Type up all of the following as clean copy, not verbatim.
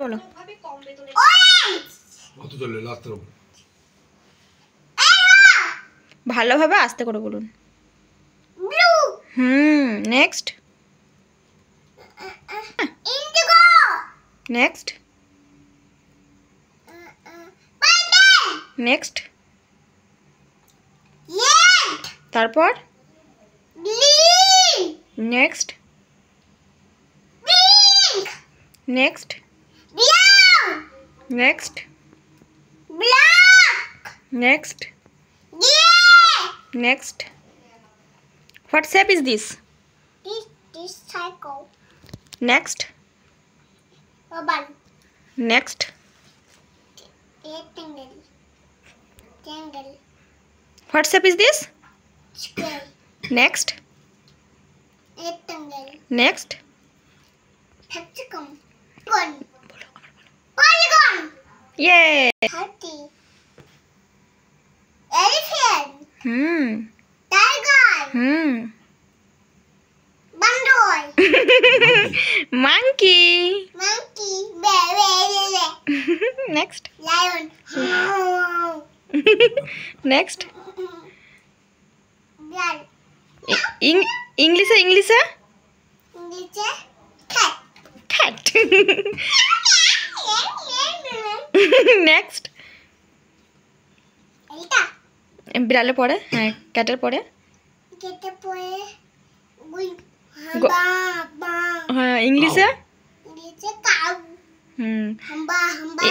বলো ভালোভাবে আস্তে করে বলুন। নেক্সট নেক্সট নেক্সট তারপর next next next next next what shape is this circle next oval next rectangle what shape is this square next rectangle next hexagon polygon yeah hearty elephant tiger bandoi monkey bear next lion next blood english cat cat next এটা বিড়ালে পড়ে হ্যাঁ ক্যাটের পড়ে কেটে পড়ে গুই Go- বা বা হ্যাঁ ইংলিশে নিচে কাউ হাম্বা হাম্বা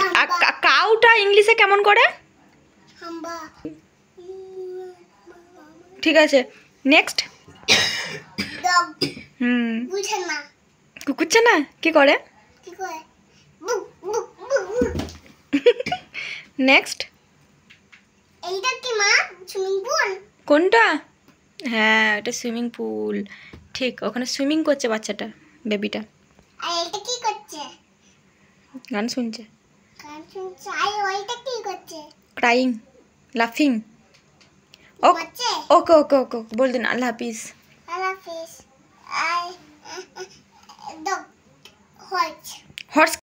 কাউটা ইংলিশে কেমন করে হাম্বা ঠিক আছে নেক্সট ডগ বুঝে না কুকুরছে না কি করে কি করে বুক বুক বুক বুক নেক্সট এইটা কি মা সুইমিং পুল কোনটা হ্যাঁ এটা সুইমিং পুল ঠিক ওখানে সুইমিং করছে বাচ্চাটা বেবিটা আর এটা কি করছে গান শুনছে গান শুনছে আর ওইটা কি করছে ক্রাইং লাফিং বাচ্চা ওকে ওকে ওকে বল দিন আল্লাহ হাফিজ আলা fish I dog horse horse